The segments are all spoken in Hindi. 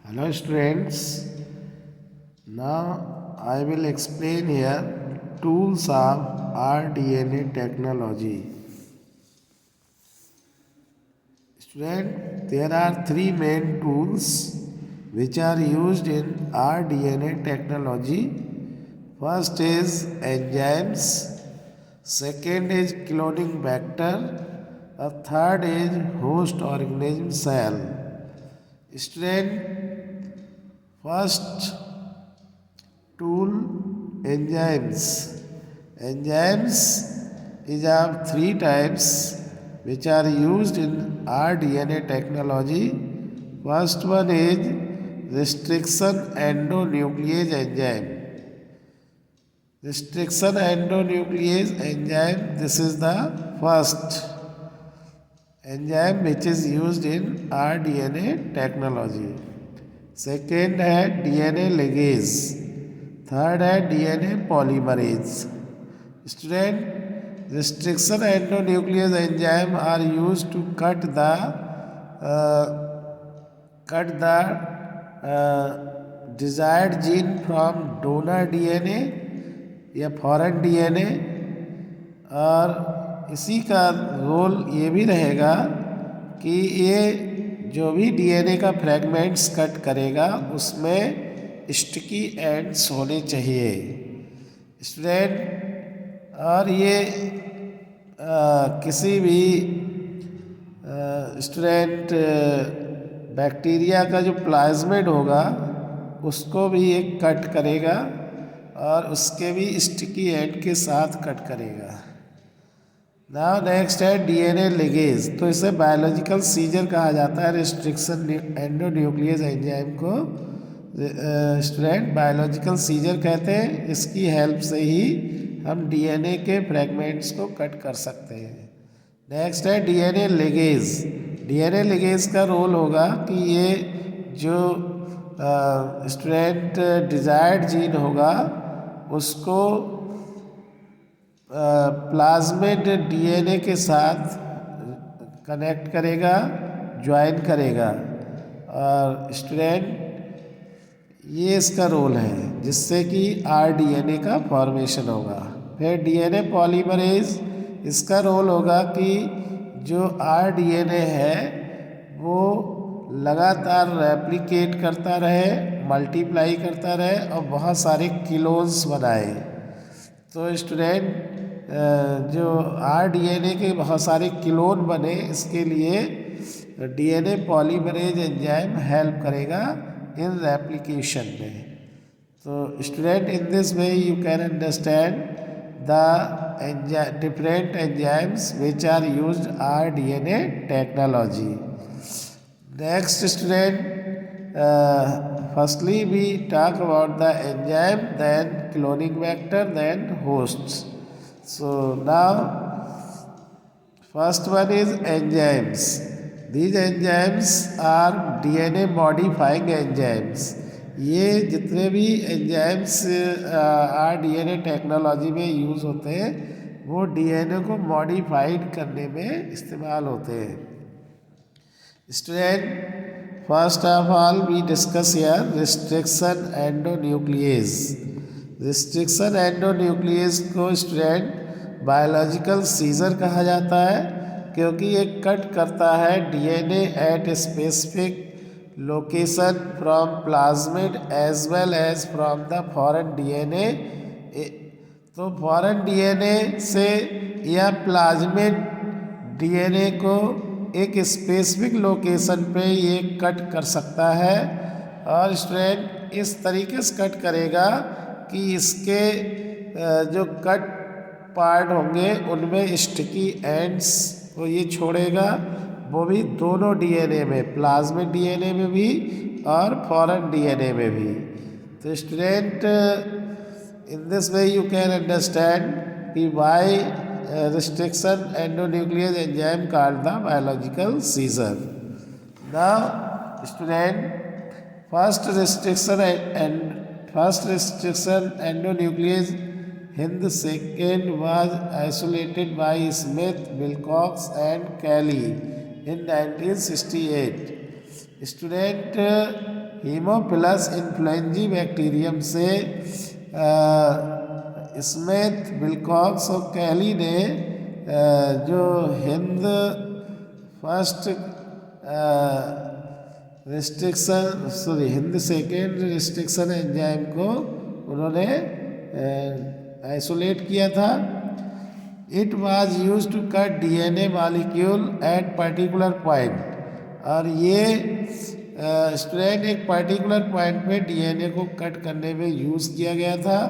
Hello students, now I will explain here tools of rDNA technology. Student, there are three main tools which are used in rDNA technology. First is enzymes, second is cloning vector, the third is host organism cell. Student, first tool enzymes. Enzymes is of three types which are used in rDNA technology. First one is restriction endonuclease enzyme. Restriction endonuclease enzyme, this is the first enzyme which is used in rDNA technology. Second है डीएनए लिगेज, थर्ड है DNA polymerase. Student, restriction endonuclease enzyme are use to cut the desired gene from donor DNA या फॉरेन डीएनए. और इसी का रोल ये भी रहेगा कि ये जो भी डीएनए का फ्रैगमेंट्स कट करेगा उसमें स्टिकी एंड्स होने चाहिए. स्टूडेंट, और ये किसी भी स्टूडेंट बैक्टीरिया का जो प्लाज्मिड होगा उसको भी ये कट करेगा और उसके भी स्टिकी एंड के साथ कट करेगा. नाउ नेक्स्ट है डीएनए लिगेज. तो इसे बायोलॉजिकल सीजर कहा जाता है. रिस्ट्रिक्शन एंडोन्यूक्लियस एंजाइम को स्टूडेंट बायोलॉजिकल सीजर कहते हैं. इसकी हेल्प से ही हम डीएनए के फ्रैगमेंट्स को कट कर सकते हैं. नेक्स्ट है डीएनए लिगेज. डीएनए लिगेज का रोल होगा कि ये जो स्टूडेंट डिजायर्ड जीन होगा उसको प्लाज्मिड डीएनए के साथ कनेक्ट करेगा, ज्वाइन करेगा. और स्टूडेंट, ये इसका रोल है जिससे कि rDNA का फॉर्मेशन होगा. फिर डीएनए पॉलीमरेज, इसका रोल होगा कि जो rDNA है वो लगातार रेप्लिकेट करता रहे, मल्टीप्लाई करता रहे और बहुत सारे किलोन्स बनाए. तो स्टूडेंट, जो rDNA के बहुत सारे क्लोन बने इसके लिए डीएनए पॉलीमरेज एंजाइम हेल्प करेगा इन रेप्लिकेशन में. तो student, in this way you can understand the different enzymes which are used rDNA technology. Next student, firstly we talk about the enzyme, then cloning vector, then hosts. So now first one is enzymes. These enzymes are DNA modifying enzymes. ये जितने भी एंजाइम्स rDNA टेक्नोलॉजी में यूज़ होते हैं वो डीएनए को मॉडिफाइड करने में इस्तेमाल होते हैं. Student, first of all we discuss here restriction endonuclease. restriction endonuclease को स्टूडेंट बायोलॉजिकल सीजर कहा जाता है क्योंकि ये कट करता है DNA at specific location from plasmid as well as from the foreign DNA. तो फॉरेन डीएनए से या प्लाज्मिड डीएनए को एक स्पेसिफिक लोकेशन पे ये कट कर सकता है. और स्टूडेंट, इस तरीके से कट करेगा कि इसके जो कट पार्ट होंगे उनमें स्टिकी एंड्स को ये छोड़ेगा, वो भी दोनों डीएनए में, प्लाज्मिड डीएनए में भी और फॉरेन डीएनए में भी. तो student, in this way you can understand कि Y restriction endonuclease enzyme called the biological seizure. Now student, first restriction endonuclease Hind second was isolated by Smith, Wilcox and Kelly in 1968. Student Haemophilus influenzae bacterium से स्मिथ, विल्कॉक्स और कैली ने जो Hind first Hind second restriction enzyme को उन्होंने आइसोलेट किया था। It was use to cut DNA molecule at particular point, और ये स्ट्रैंड एक पर्टिकुलर पॉइंट पे डीएनए को कट करने में यूज़ किया गया था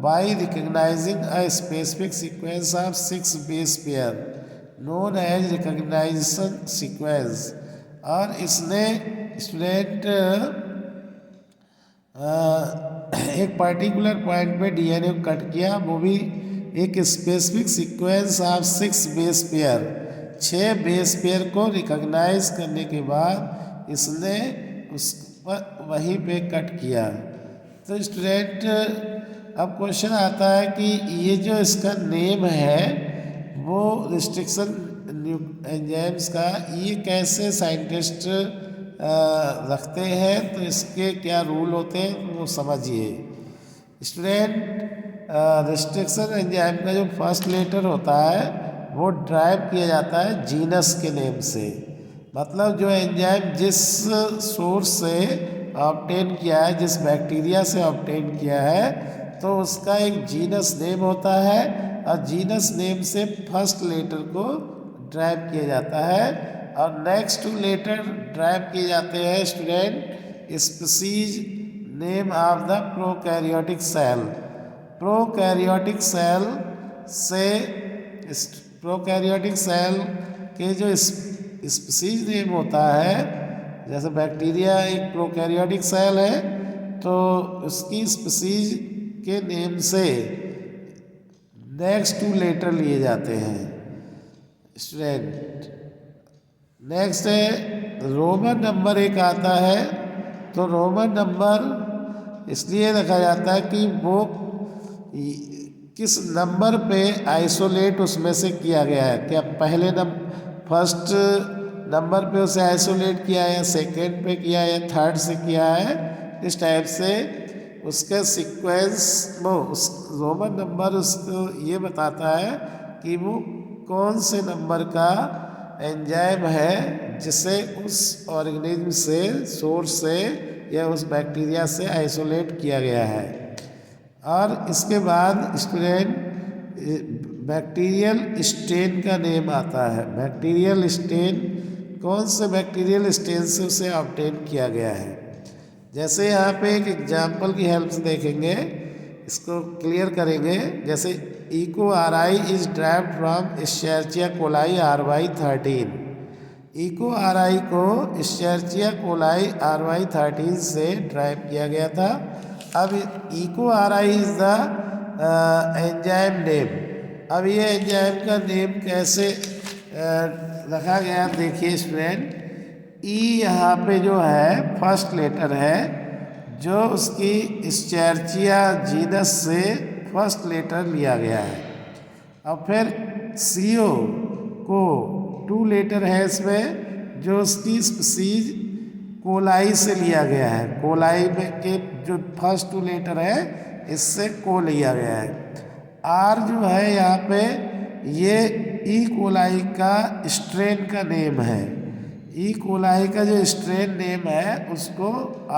by recognising a specific sequence of 6 base pair known as recognisation sequence. और इसने स्टूडेंट एक पर्टिकुलर पॉइंट पे डीएनए को कट किया, वो भी एक specific sequence of 6 base pair, 6 base pair को रिकॉग्नाइज करने के बाद इसने उस पर वहीं पे कट किया। तो स्टूडेंट अब क्वेश्चन आता है कि ये जो इसका नेम है वो रिस्ट्रिक्शन एंजाइम्स का, ये कैसे साइंटिस्ट रखते हैं, तो इसके क्या रूल होते हैं वो समझिए। स्टूडेंट रिस्ट्रिक्शन एंजाइम का जो फर्स्ट लेटर होता है वो ड्राइव किया जाता है जीनस के नेम से, मतलब जो एंजाइम जिस सोर्स से ऑब्टेन किया है, जिस बैक्टीरिया से ऑब्टेन किया है, तो उसका एक जीनस नेम होता है और जीनस नेम से फर्स्ट लेटर को ड्राइव किया जाता है और नेक्स्ट 2 लेटर ड्राइव किए जाते हैं student species name of the prokaryotic cell. Prokaryotic cell से प्रोकैरियोटिक सेल के जो स्पीसीज नेम होता है, जैसे बैक्टीरिया एक प्रोकैरियोटिक सेल है तो उसकी स्पीसीज के नेम से नेक्स्ट 2 लेटर लिए जाते हैं स्टूडेंट। नेक्स्ट है रोमन नंबर एक आता है, तो रोमन नंबर इसलिए रखा जाता है कि वो किस नंबर पे आइसोलेट उसमें से किया गया है, क्या पहले फर्स्ट नंबर पे उसे आइसोलेट किया है, सेकेंड पे किया है या थर्ड से किया है, इस टाइप से उसका सीक्वेंस वो उस रोमन नंबर उसको ये बताता है कि वो कौन से नंबर का एंजाइम है जिसे उस ऑर्गेनिज्म से सोर्स से या उस बैक्टीरिया से आइसोलेट किया गया है। और इसके बाद स्टूडेंट बैक्टीरियल स्टेन का नेम आता है। बैक्टीरियल स्टेन कौन से बैक्टीरियल स्टेन से उसे ऑब्टेन किया गया है, जैसे यहाँ पे एक एग्जाम्पल की हेल्प से देखेंगे, इसको क्लियर करेंगे। जैसे eco R I is derived from Escherichia coli RY13। Eco R I को इश्चेरिचिया कोलाई RY13 से ड्राइव किया गया था। अब Eco R I is the enzyme name. अब ये एंजाइम का नेम कैसे रखा गया देखिए स्टूडेंट। ई यहाँ पे जो है फर्स्ट लेटर है, जो उसकी इश्चेरिचिया जीनस से फर्स्ट लेटर लिया गया है। अब फिर CO को 2 लेटर है इसमें, जो उसकी स्पीसीज कोलाई से लिया गया है। कोलाई में के जो फर्स्ट 2 लेटर है इससे को लिया गया है। R जो है यहाँ पे ये ई कोलाई का स्ट्रेन का नेम है। ई कोलाई का जो स्ट्रेन नेम है उसको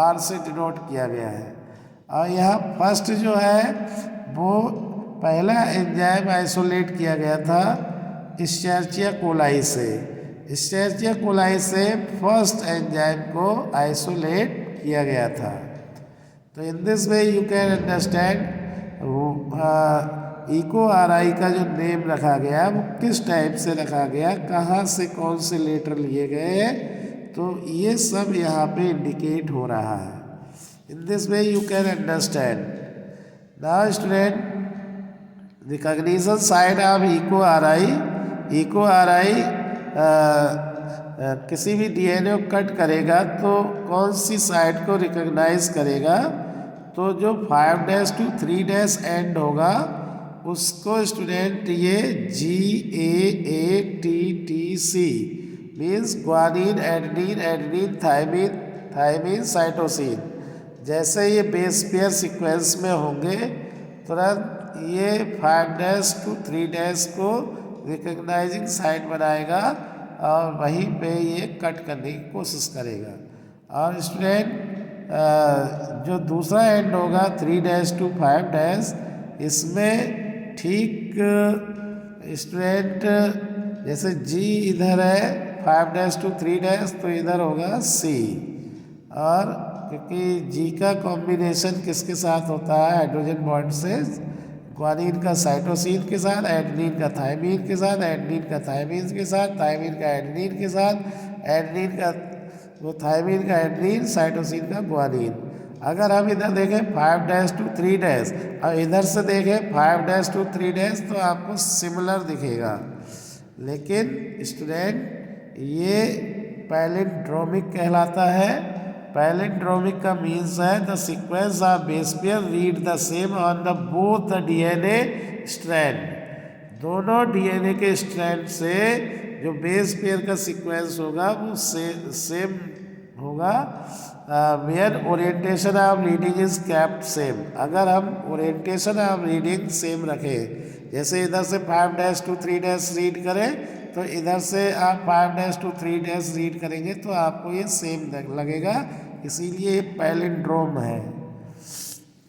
R से डिनोट किया गया है। और यहाँ फर्स्ट जो है वो पहला एंजाइम आइसोलेट किया गया था इश्चेरिचिया कोलाई से। इश्चेरिचिया कोलाई से फर्स्ट एंजाइम को आइसोलेट किया गया था। तो in this way you can understand Eco R I का जो नेम रखा गया वो किस टाइप से रखा गया, कहाँ से कौन से लेटर लिए गए, तो ये सब यहाँ पे इंडिकेट हो रहा है। In this way you can understand. Now student recognition site of Eco R I. Eco R I किसी भी डीएनए को कट करेगा तो कौन सी साइड को रिकॉग्नाइज करेगा, तो जो 5' to 3' एंड होगा उसको स्टूडेंट ये GAATTC means guanine, adenine, adenine, thymine, thymine, cytosine. जैसे ये बेस पेयर सीक्वेंस में होंगे तुरंत ये 5' to 3' को रिकग्नाइजिंग साइट बनाएगा और वहीं पे ये कट करने की कोशिश करेगा। और स्टूडेंट जो दूसरा एंड होगा 3' to 5', इसमें ठीक स्टूडेंट जैसे जी इधर है 5' to 3' तो इधर होगा सी। और क्योंकि जी का कॉम्बिनेशन किसके साथ होता है हाइड्रोजन बॉन्ड से, ग्वानिन का साइटोसिन के साथ, एडेनिन का थायमिन के साथ, एडेनिन का थायमिन के साथ, थायमिन का एडेनिन के साथ, एडेनिन का वो थायमिन का एडेनिन, साइटोसिन का ग्वानिन। अगर हम इधर देखें 5' to 3' और इधर से देखें 5' to 3' तो आपको सिमिलर दिखेगा, लेकिन स्टूडेंट ये पैलिंड्रोमिक कहलाता है। पैलिंड्रोमिक का मीन्स है the sequence of base pair read the same on the both the DNA strand. दोनों डीएनए के स्ट्रैंड से जो बेस पेयर का सीक्वेंस होगा वो सेम होगा। Where orientation of reading is kept same. अगर हम ओरिएंटेशन ऑफ रीडिंग सेम रखें, जैसे इधर से 5' to 3' रीड करें तो इधर से आप 5' to 3' रीड करेंगे तो आपको ये सेम लगेगा, इसीलिए ये पैलिंड्रोम है।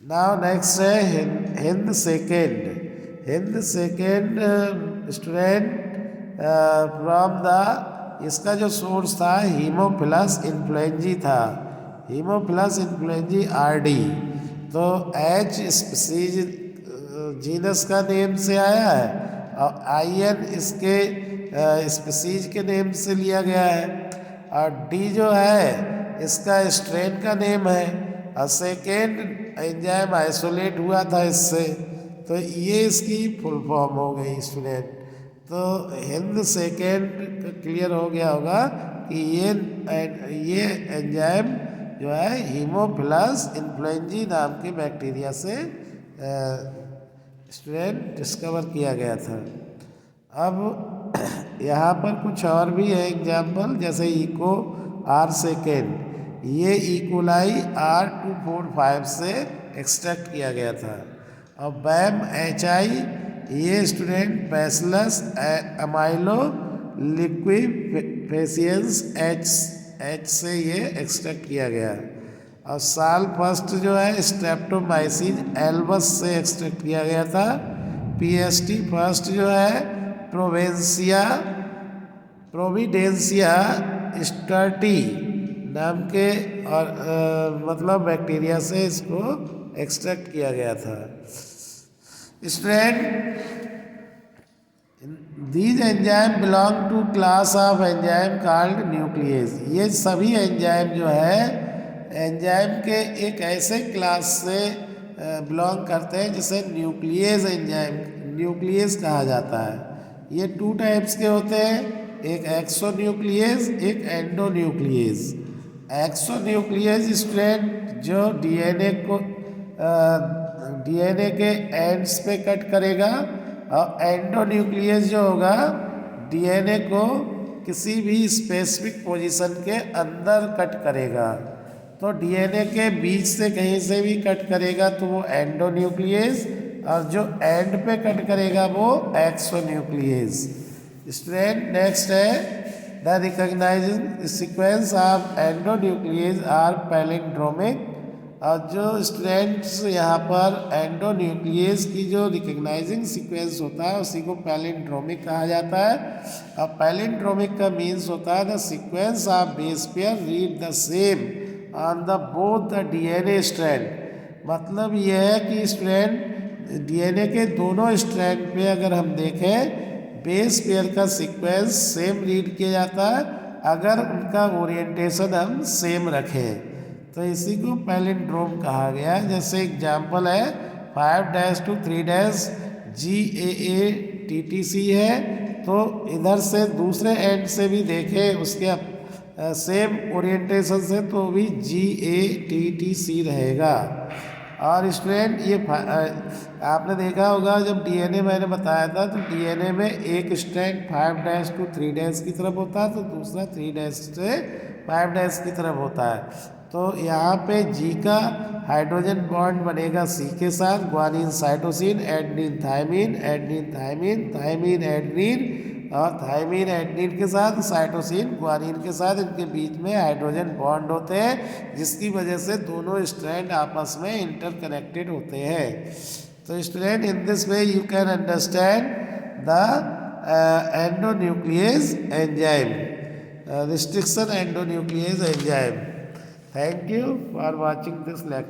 नाउ नेक्स्ट है Hind second. Hind second student from the, इसका जो सोर्स था हीमोफिलस इन्फ्लुएंजी था, हीमोफिलस इन्फ्लुएंजी आरडी। तो एच स्पीसीज जीनस का नेम से आया है और आईएन इसके स्पीसीज के नेम से लिया गया है, और डी जो है इसका स्ट्रेन का नेम है, और सेकेंड एंजाइम आइसोलेट हुआ था इससे, तो ये इसकी फुल फॉर्म हो गई स्टूडेंट। तो हिंद सेकेंड क्लियर हो गया होगा कि ये एंजाइम जो है हीमोफिलस इन्फ्लुएंजी नाम के बैक्टीरिया से स्टूडेंट डिस्कवर किया गया था। अब यहाँ पर कुछ और भी है एग्जाम्पल, जैसे इको आर सेकेंड, ये इकोलाई R245 से एक्सट्रैक्ट किया गया था। और बैम HI, ये स्टूडेंट बैसिलस अमाइलो लिक्विफेसियंस H से ये एक्सट्रैक्ट किया गया। और साल फर्स्ट जो है स्ट्रेप्टोमाइसिन एल्बस से एक्सट्रैक्ट किया गया था। PST फर्स्ट जो है प्रोविडेंसिया स्टर्टी नाम के और मतलब बैक्टीरिया से इसको एक्सट्रैक्ट किया गया था। Student these enzyme belong to class of enzyme called nucleases. ये सभी एंजाइम जो है एंजाइम के एक ऐसे क्लास से बिलोंग करते हैं जिसे न्यूक्लियस एंजाइम, न्यूक्लियस कहा जाता है। ये 2 टाइप्स के होते हैं, एक एक्सोन्यूक्लियस, एक एंडोन्यूक्लियस। एक्सोन्यूक्लियस स्ट्रैंड जो डीएनए के एंड्स पे कट करेगा, और एंडोन्यूक्लियस जो होगा डीएनए को किसी भी स्पेसिफिक पोजीशन के अंदर कट करेगा। तो डीएनए के बीच से कहीं से भी कट करेगा तो वो एंडोन्यूक्लियस, और जो एंड पे कट करेगा वो एक्सोन्यूक्लियस। स्टूडेंट नेक्स्ट है the recognising sequence of endonucleases are palindromic. और जो स्टूडेंट्स यहाँ पर एंडोन्यूक्लियस की जो रिकॉग्नाइजिंग सीक्वेंस होता है उसी को पैलिंड्रोमिक कहा जाता है। और पैलिंड्रोमिक का मीन्स होता है the sequence of base pair read the same on the both the DNA strand. मतलब यह है कि स्ट्रैंड डीएनए के दोनों स्ट्रैंड पे अगर हम देखें बेस पेयर का सीक्वेंस सेम रीड किया जाता है अगर उनका ओरिएंटेशन हम सेम रखें, तो इसी को पैलिंड्रोम कहा गया है। जैसे एग्जाम्पल है 5' to 3' GAATTC है, तो इधर से दूसरे एंड से भी देखें उसके सेम ओरिएंटेशन से तो भी GATTC रहेगा। और स्टूडेंट ये आपने देखा होगा जब डीएनए मैंने बताया था तो डीएनए में एक स्ट्रैंड 5' to 3' की तरफ होता है तो दूसरा 3' से 5' की तरफ होता है। तो यहाँ पे जी का हाइड्रोजन बॉन्ड बनेगा सी के साथ, guanine cytosine, adenine thymine, adenine thymine, thymine adenine और थायमिन एडनिन के साथ साइटोसिन ग्वानिन के साथ, इनके बीच में हाइड्रोजन बॉन्ड होते हैं जिसकी वजह से दोनों स्ट्रैंड आपस में इंटरकनेक्टेड होते हैं। तो student in this way you can understand the endonuclease enzyme, restriction endonuclease enzyme. Thank you for watching this lecture.